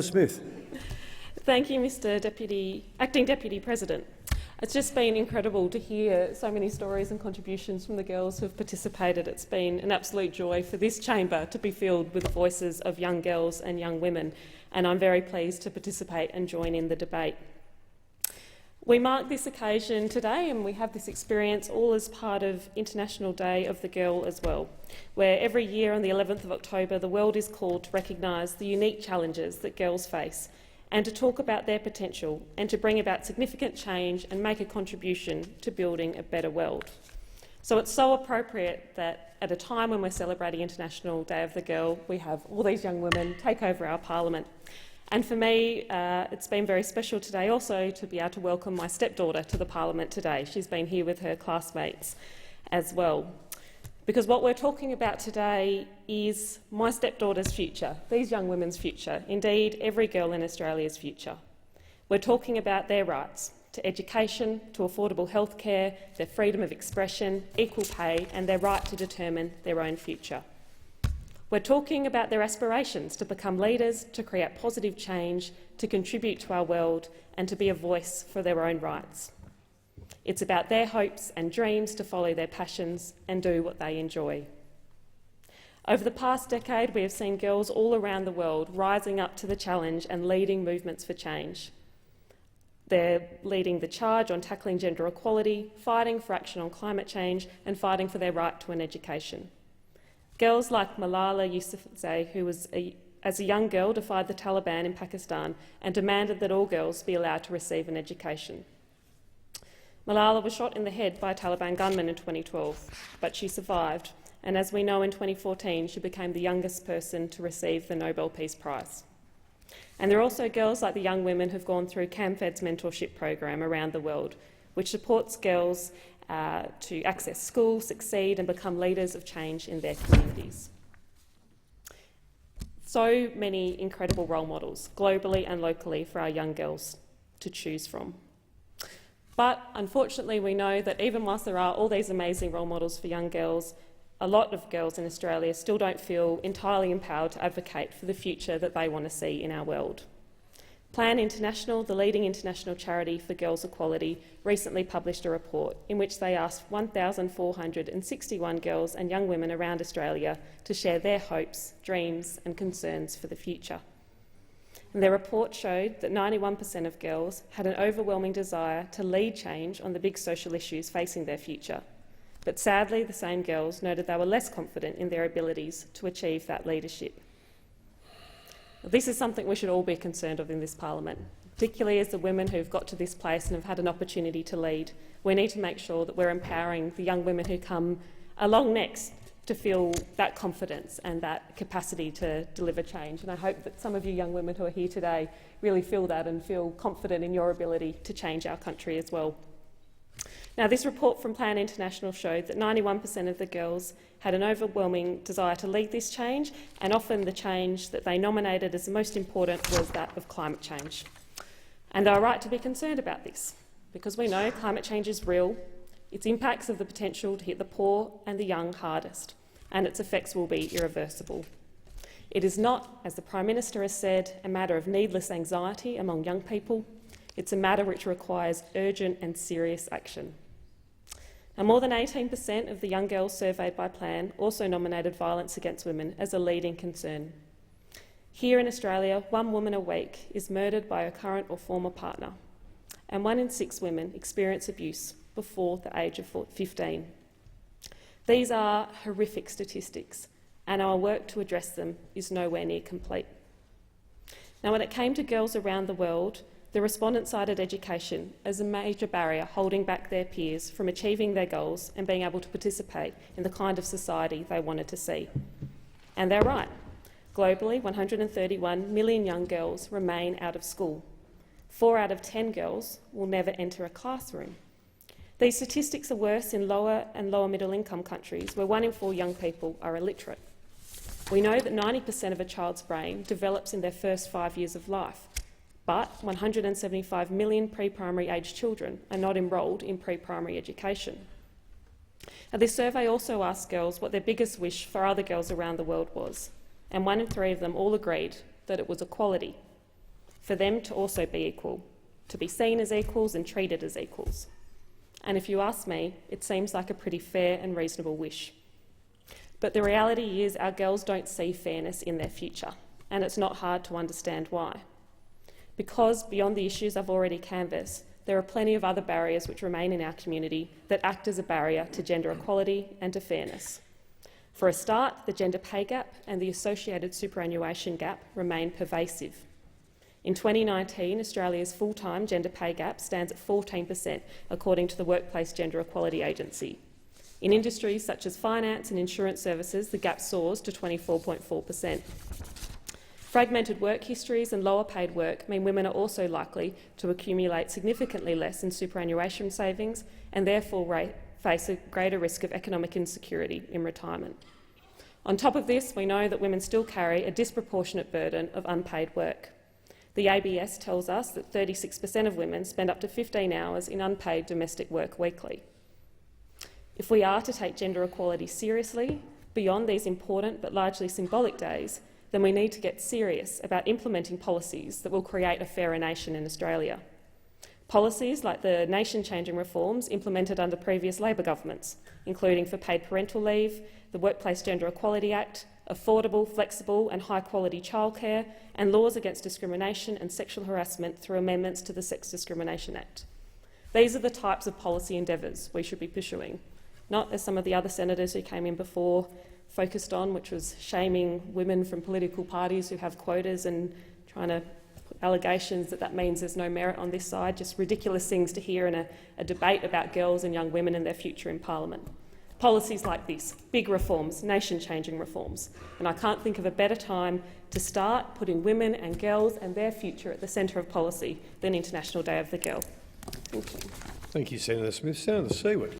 Smith. Thank you, Mr. Acting Deputy President. It's just been incredible to hear so many stories and contributions from the girls who have participated. It's been an absolute joy for this chamber to be filled with the voices of young girls and young women, and I'm very pleased to participate and join in the debate. We mark this occasion today, and we have this experience all as part of International Day of the Girl as well, where every year on the 11th of October the world is called to recognise the unique challenges that girls face and to talk about their potential and to bring about significant change and make a contribution to building a better world. So it's so appropriate that at a time when we're celebrating International Day of the Girl, we have all these young women take over our parliament. And for me, it's been very special today also to be able to welcome my stepdaughter to the parliament today. She's been here with her classmates as well. Because what we're talking about today is my stepdaughter's future, these young women's future, indeed every girl in Australia's future. We're talking about their rights to education, to affordable healthcare, their freedom of expression, equal pay and their right to determine their own future. We're talking about their aspirations to become leaders, to create positive change, to contribute to our world and to be a voice for their own rights. It's about their hopes and dreams to follow their passions and do what they enjoy. Over the past decade, we have seen girls all around the world rising up to the challenge and leading movements for change. They're leading the charge on tackling gender equality, fighting for action on climate change and fighting for their right to an education. Girls like Malala Yousafzai, who as a young girl defied the Taliban in Pakistan and demanded that all girls be allowed to receive an education. Malala was shot in the head by a Taliban gunman in 2012, but she survived, and as we know in 2014 she became the youngest person to receive the Nobel Peace Prize. And there are also girls like the young women who have gone through CAMFED's mentorship program around the world, which supports girls to access school, succeed and become leaders of change in their communities. So many incredible role models, globally and locally, for our young girls to choose from. But unfortunately we know that even whilst there are all these amazing role models for young girls, a lot of girls in Australia still don't feel entirely empowered to advocate for the future that they want to see in our world. Plan International, the leading international charity for girls' equality, recently published a report in which they asked 1,461 girls and young women around Australia to share their hopes, dreams and concerns for the future. And their report showed that 91% of girls had an overwhelming desire to lead change on the big social issues facing their future. But sadly, the same girls noted they were less confident in their abilities to achieve that leadership. This is something we should all be concerned of in this parliament, particularly as the women who've got to this place and have had an opportunity to lead. We need to make sure that we're empowering the young women who come along next to feel that confidence and that capacity to deliver change. And I hope that some of you young women who are here today really feel that and feel confident in your ability to change our country as well. Now, this report from Plan International showed that 91% of the girls had an overwhelming desire to lead this change, and often the change that they nominated as the most important was that of climate change. And they are right to be concerned about this, because we know climate change is real, its impacts have the potential to hit the poor and the young hardest, and its effects will be irreversible. It is not, as the Prime Minister has said, a matter of needless anxiety among young people. It's a matter which requires urgent and serious action. And more than 18% of the young girls surveyed by Plan also nominated violence against women as a leading concern. Here in Australia, 1 woman a week is murdered by a current or former partner, and 1 in 6 women experience abuse before the age of 15. These are horrific statistics, and our work to address them is nowhere near complete. Now, when it came to girls around the world, the respondents cited education as a major barrier holding back their peers from achieving their goals and being able to participate in the kind of society they wanted to see. And they're right. Globally, 131 million young girls remain out of school. 4 out of 10 girls will never enter a classroom. These statistics are worse in lower and lower middle income countries where 1 in 4 young people are illiterate. We know that 90% of a child's brain develops in their first 5 years of life, but 175 million pre-primary aged children are not enrolled in pre-primary education. Now, this survey also asked girls what their biggest wish for other girls around the world was, and 1 in 3 of them all agreed that it was equality. for them to also be equal, to be seen as equals and treated as equals. And if you ask me, it seems like a pretty fair and reasonable wish. But the reality is our girls don't see fairness in their future, and it's not hard to understand why. Because beyond the issues I've already canvassed, there are plenty of other barriers which remain in our community that act as a barrier to gender equality and to fairness. For a start, the gender pay gap and the associated superannuation gap remain pervasive. In 2019, Australia's full-time gender pay gap stands at 14%, according to the Workplace Gender Equality Agency. In industries such as finance and insurance services, the gap soars to 24.4%. Fragmented work histories and lower paid work mean women are also likely to accumulate significantly less in superannuation savings and therefore face a greater risk of economic insecurity in retirement. On top of this, we know that women still carry a disproportionate burden of unpaid work. The ABS tells us that 36% of women spend up to 15 hours in unpaid domestic work weekly. If we are to take gender equality seriously, beyond these important but largely symbolic days, then we need to get serious about implementing policies that will create a fairer nation in Australia. Policies like the nation-changing reforms implemented under previous Labor governments, including for paid parental leave, the Workplace Gender Equality Act, affordable, flexible and high-quality childcare, and laws against discrimination and sexual harassment through amendments to the Sex Discrimination Act. These are the types of policy endeavours we should be pursuing, not as some of the other senators who came in before focused on, which was shaming women from political parties who have quotas and trying to put allegations that means there's no merit on this side, just ridiculous things to hear in a debate about girls and young women and their future in Parliament. Policies like this, big reforms, nation-changing reforms, and I can't think of a better time to start putting women and girls and their future at the centre of policy than International Day of the Girl. Thank you. Thank you, Senator Smith. Senator Seward.